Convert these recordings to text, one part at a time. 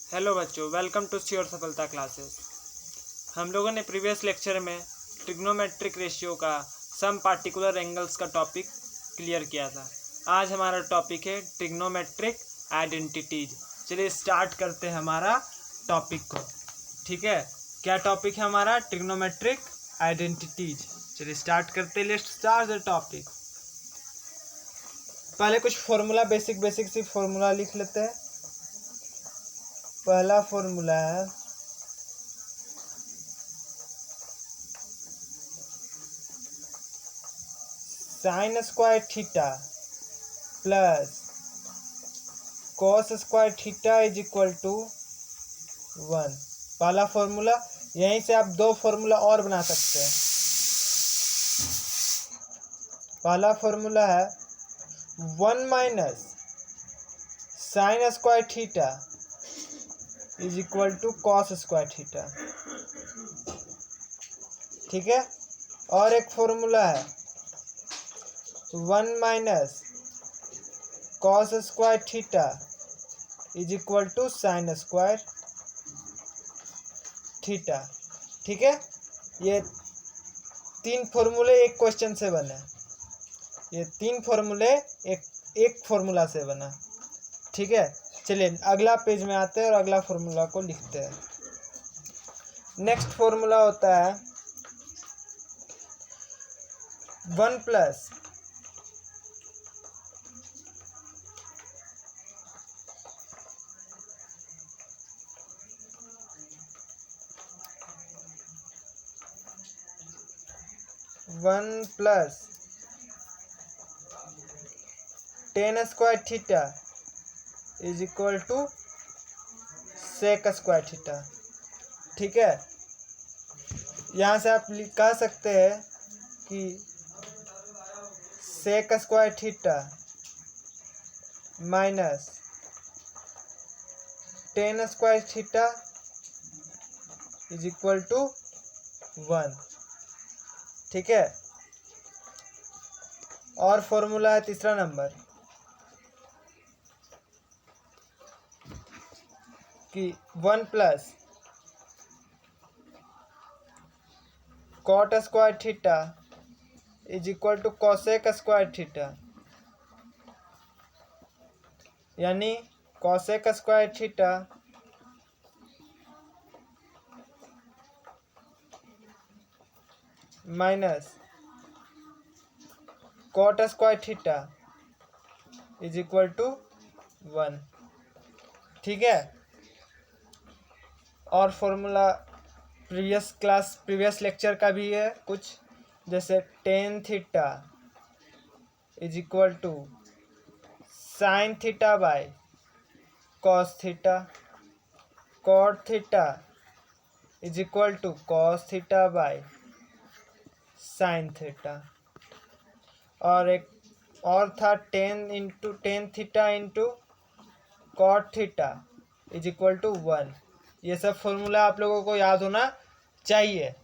Hello बच्चों, welcome to sure सफलता classes. हम लोगों ने प्रीवियस लेक्चर में ट्रिग्नोमेट्रिक रेशियो का सम पार्टिकुलर एंगल्स का टॉपिक क्लियर किया था। आज हमारा टॉपिक है ट्रिग्नोमेट्रिक आइडेंटिटीज। चलिए स्टार्ट करते हैं हमारा टॉपिक को। ठीक है, क्या टॉपिक है हमारा? Trigonometric identities. चलिए स्टार्ट करते हैं। Let's start the topic. पहले कुछ फॉर्मूला बेसिक सी फॉर्मूला लिख लेते हैं। पहला फॉर्मूला है sine square theta plus cos square theta is equal to 1। पहला फॉर्मूला। यहीं से आप दो फॉर्मूला और बना सकते हैं। पहला फॉर्मूला है 1 minus sine square theta is equal to cos square theta. ठीक है, और एक फॉर्मूला है 1 minus cos square theta is equal to sine square theta. ठीक है, ये तीन फॉर्मूले एक क्वेश्चन से बने। ये तीन फॉर्मूले एक फॉर्मूला से बना। ठीक है, चलिए अगला पेज में आते हैं और अगला फॉर्मूला को लिखते हैं। नेक्स्ट फॉर्मूला होता है 1 plus tan square theta is equal to sec square theta. ठीक है, यहाँ से आप कह सकते हैं कि sec square theta minus tan square theta is equal to 1। ठीक है, और फॉर्मूला है तीसरा नंबर कि 1 plus cot square theta is equal to cosec square theta, यानी cosec square theta minus cot square theta is equal to 1। ठीक है, और फॉर्मूला प्रीवियस लेक्चर का भी है कुछ, जैसे tan theta is equal to sine theta by cos theta, cot theta is equal to cos theta by sine theta, और एक और था tan theta into cot theta is equal to 1। ये सब फॉर्मूला आप लोगों को याद होना चाहिए।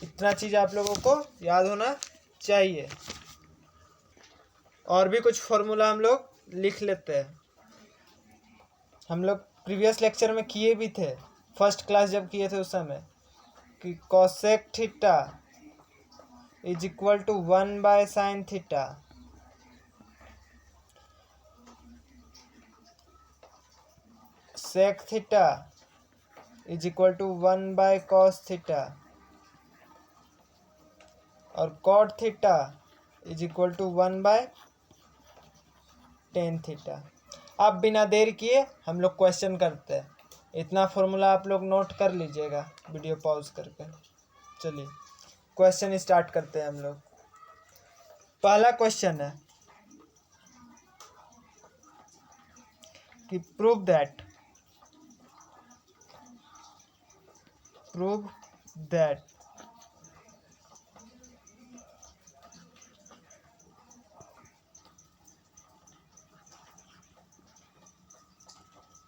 इतना चीज़ आप लोगों को याद होना चाहिए। और भी कुछ फॉर्मूला हम लोग लिख लेते हैं। हम लोग प्रीवियस लेक्चर में किए भी थे, फर्स्ट क्लास जब किए थे उस समय, कि cosec theta is equal to 1 by sine theta, sec theta is equal to 1 by cos theta, और cot theta is equal to 1 by tan theta. अब बिना देर किए हम लोग क्वेश्चन करते हैं। इतना फॉर्मूला आप लोग नोट कर लीजिएगा वीडियो पॉज करके। चलिए क्वेश्चन स्टार्ट करते हैं हम लोग। पहला क्वेश्चन है कि prove that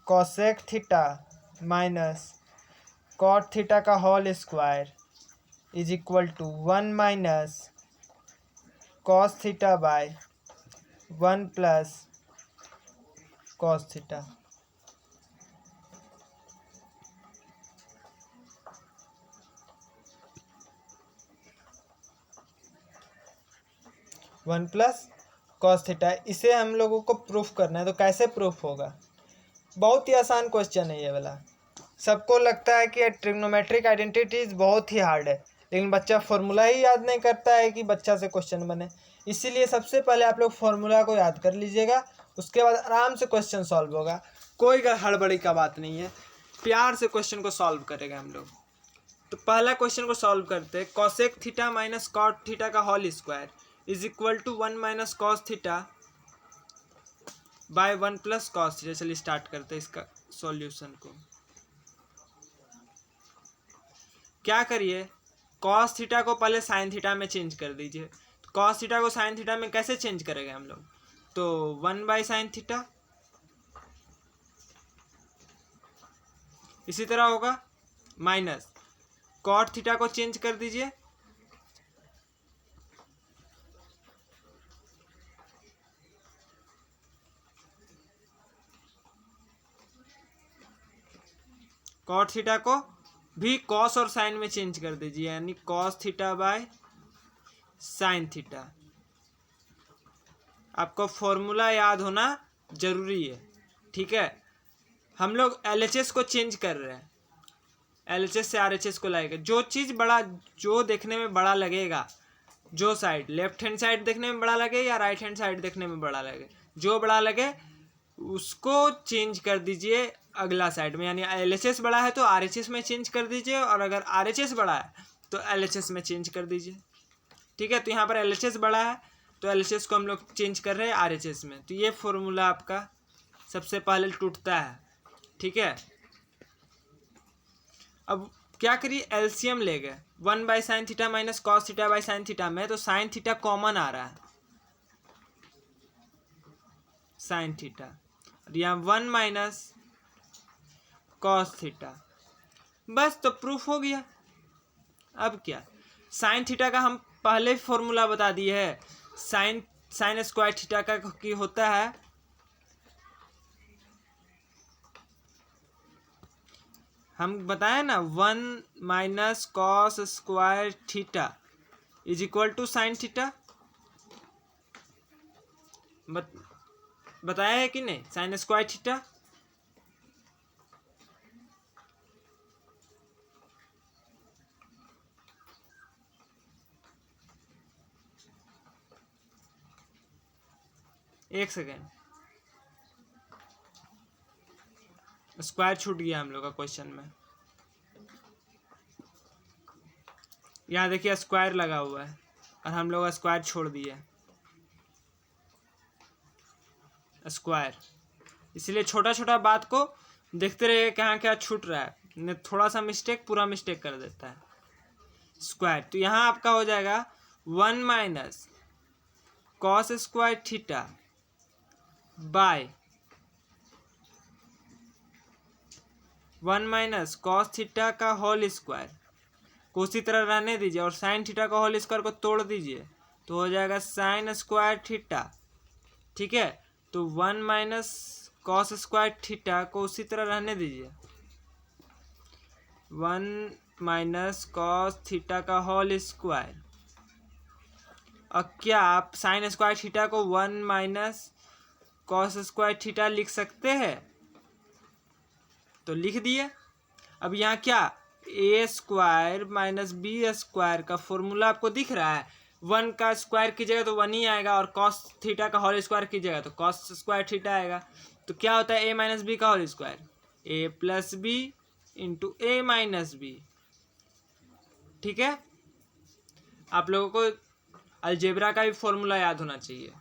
cosec theta minus cot theta का whole square is equal to 1 minus cos theta by 1 plus cos theta. 1 plus cos theta. इसे हम लोगों को प्रूफ करना है, तो कैसे प्रूफ होगा? बहुत ही आसान क्वेश्चन है ये वाला। सबको लगता है कि ट्रिग्नोमेट्रिक आइडेंटिटीज बहुत ही हार्ड है, लेकिन बच्चा फॉर्मूला ही याद नहीं करता है कि बच्चा से क्वेश्चन बने। इसीलिए सबसे पहले आप लोग फॉर्मूला को याद कर लीजिएगा, उसके बाद आराम से क्वेश्चन सॉल्व होगा। कोई हड़बड़ी का बात नहीं है, प्यार से क्वेश्चन को सॉल्व करेगा हम लोग। तो पहला क्वेश्चन को सॉल्व करते हैं। Cosec theta minus cot theta का whole square is equal to 1 minus cos theta by 1 plus cos theta. चलिए स्टार्ट करते हैं इसका सॉल्यूशन को। क्या करिए, कॉस थीटा को पहले साइन थीटा में चेंज कर दीजिए। तो कॉस थीटा को साइन थीटा में कैसे चेंज करेंगे हम लोग? तो 1 बाई साइन थीटा, इसी तरह होगा, माइनस कॉट थीटा को चेंज कर दीजिए, कॉट थीटा को भी कॉस और साइन में चेंज कर दीजिए, यानी cos theta by sine theta. आपको फॉर्मूला याद होना जरूरी है, ठीक है। हम लोग एलएचएस को चेंज कर रहे हैं, एलएचएस से आरएचएस को लाएगा। जो चीज़ बड़ा, जो देखने में बड़ा लगेगा, जो साइड लेफ्ट हैंड साइड देखने में बड़ा लगे या राइट हैंड साइड देखने में बड़ा लगे, जो बड़ा लगे उसको चेंज कर दीजिए अगला साइड में। यानी एलएचएस बड़ा है तो आरएचएस में चेंज कर दीजिए, और अगर आरएचएस बड़ा है तो एलएचएस में चेंज कर दीजिए, ठीक है। तो यहाँ पर एलएचएस बड़ा है तो एलएचएस को हम लोग चेंज कर रहे हैं आरएचएस में। तो ये फॉर्मूला आपका सबसे पहले टूटता है, ठीक है। अब क्या करिए, एलसीएम ले गए। 1 by sine theta minus cos theta by sine theta में, तो साइन थीटा कॉमन आ रहा है, साइन थीटा, और यहाँ 1 माइनस कॉस थीटा। बस, तो प्रूफ हो गया। अब क्या, साइन थीटा का हम पहले फॉर्मूला बता दिए है, साइन स्क्वायर थीटा का की होता है हम बताए ना, 1 minus cos square theta is equal to sine theta. बताया है कि नहीं, साइन स्क्वायर थीटा। एक सेकेंड, स्क्वायर छूट गया हम लोग का क्वेश्चन में। यहाँ देखिए स्क्वायर लगा हुआ है और हम लोग स्क्वायर छोड़ दिए, स्क्वायर। इसलिए छोटा छोटा बात को देखते रहिए कहाँ क्या छूट रहा है, नहीं थोड़ा सा मिस्टेक पूरा मिस्टेक कर देता है। स्क्वायर, तो यहाँ आपका हो जाएगा 1 minus cos square theta by 1 minus cos theta का होल स्क्वायर को उसी तरह रहने दीजिए, और साइन थीटा का होल स्क्वायर को तोड़ दीजिए, तो हो जाएगा साइन स्क्वायर थीटा, ठीक है। तो 1 माइनस कॉस स्क्वायर थीटा को उसी तरह रहने दीजिए, 1 माइनस कॉस थीटा का होल स्क्वायर। और क्या आप साइन स्क्वायर थीटा को 1 माइनस कॉस स्क्वायर थीटा लिख सकते हैं? तो लिख दिए। अब यहाँ क्या, ए स्क्वायर माइनस बी स्क्वायर का फॉर्मूला आपको दिख रहा है। 1 का स्क्वायर कीजिएगा तो 1 ही आएगा, और कॉस थीटा का होल स्क्वायर कीजिएगा तो कॉस स्क्वायर थीटा आएगा। तो क्या होता है, ए माइनस बी का होल स्क्वायर, ए प्लस बी इंटू ए माइनस बी, ठीक है। आप लोगों को अलजेब्रा का भी फॉर्मूला याद होना चाहिए।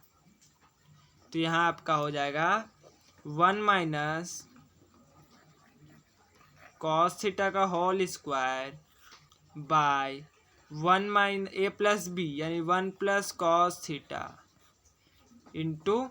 तो यहाँ आपका हो जाएगा 1 माइनस कॉस थीटा का whole square by 1 minus A plus B, यानी 1 प्लस कॉस थीटा इंटू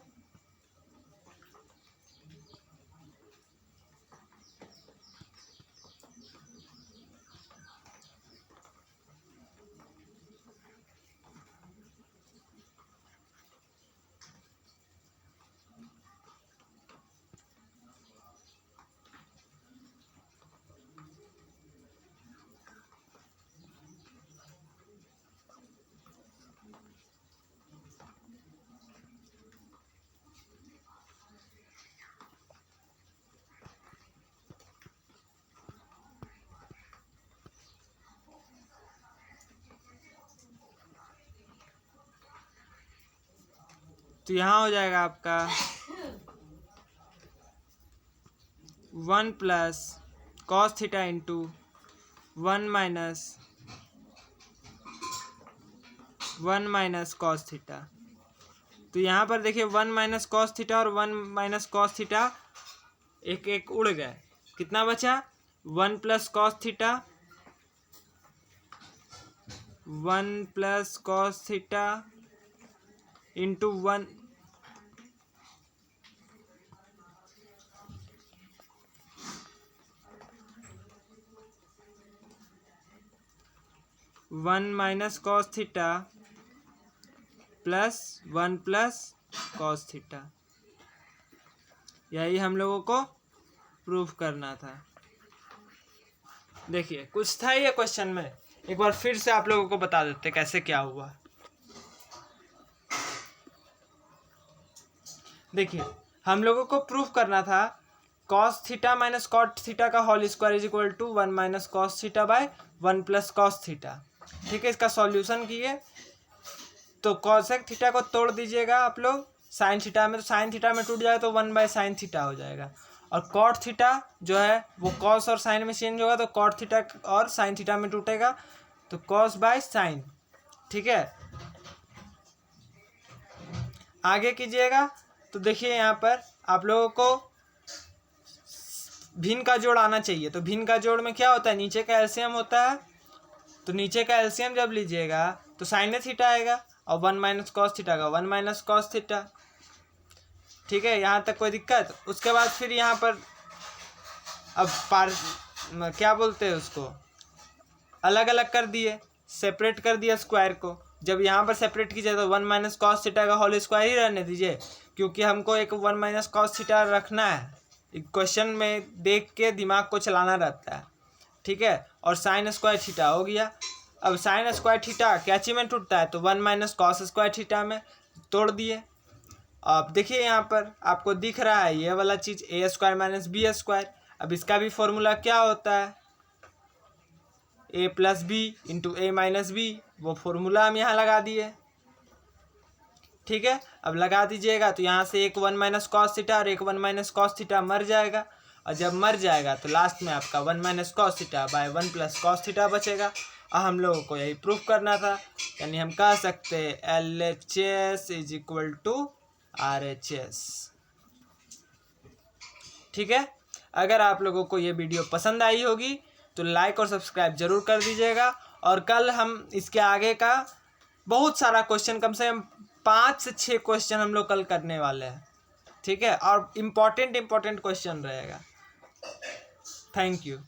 तो यहाँ हो जाएगा आपका 1 plus cos theta into 1 minus cos theta. तो यहाँ पर देखिए 1 माइनस कॉस थीटा और 1 माइनस कॉस थीटा एक एक उड़ गए, कितना बचा 1 plus cos theta, 1 plus cos theta into 1 minus cos theta plus 1 plus cos theta. यही हम लोगों को प्रूफ करना था। देखिए कुछ था ये क्वेश्चन में, एक बार फिर से आप लोगों को बता देते कैसे क्या हुआ। देखिए हम लोगों को प्रूफ करना था cos theta minus cot theta का whole square is equal to 1 minus cos theta by 1 plus cos theta. ठीक है, इसका सॉल्यूशन किए तो कॉसेक थीटा को तोड़ दीजिएगा आप लोग साइन थीटा में, तो साइन थीटा में टूट जाएगा तो 1 बाय साइन थीटा हो जाएगा। और कॉट थीटा जो है वो कॉस और साइन में चेंज होगा तो कॉट थीटा और साइन थीटा में टूटेगा तो कॉस बाय साइन। ठीक है, आगे कीजिएगा तो देखिए यहाँ पर आप लोगों को भिन्न का जोड़ आना चाहिए। तो भिन्न का जोड़ में क्या होता है, नीचे का एलसीएम होता है, तो नीचे का एलसीएम जब लीजिएगा तो साइन थीटा आएगा और 1 माइनस कॉस थीटा का 1 माइनस कॉस थीटा। ठीक है, यहाँ तक कोई दिक्कत। उसके बाद फिर यहाँ पर अब क्या बोलते हैं उसको, अलग अलग कर दिए, सेपरेट कर दिया स्क्वायर को। जब यहाँ पर सेपरेट कीजिए तो 1 माइनस कॉस थीटा का होल स्क्वायर ही रहने दीजिए, क्योंकि हमको एक 1 माइनस कॉस थीटा रखना है, क्वेश्चन में देख के दिमाग को चलाना रहता है। ठीक है, और साइन स्क्वायर थीटा हो गया। अब साइन स्क्वायर थीटा कैची में टूटता है तो 1 माइनस कॉस स्क्वायर थीटा में तोड़ दिए। अब देखिए यहाँ पर आपको दिख रहा है ये वाला चीज़ ए स्क्वायर माइनस बी स्क्वायर। अब इसका भी फॉर्मूला क्या होता है, ए प्लस बी इंटू ए माइनस बी, वो फॉर्मूला हम यहाँ लगा दिए। ठीक है, अब लगा दीजिएगा तो यहाँ से एक 1 माइनस कॉस थीटा और एक 1 माइनस कॉस थीटा मर जाएगा, और जब मर जाएगा तो लास्ट में आपका 1 minus cos theta by 1 plus cos theta बचेगा। और हम लोगों को यही प्रूफ करना था, यानी हम कह सकते हैं LHS is equal to RHS। ठीक है, अगर आप लोगों को ये वीडियो पसंद आई होगी तो लाइक और सब्सक्राइब जरूर कर दीजिएगा। और कल हम इसके आगे का बहुत सारा क्वेश्चन, कम से कम 5 से 6 क्वेश्चन हम लोग कल करने वाले हैं। ठीक है, और इम्पॉर्टेंट क्वेश्चन रहेगा। Thank you.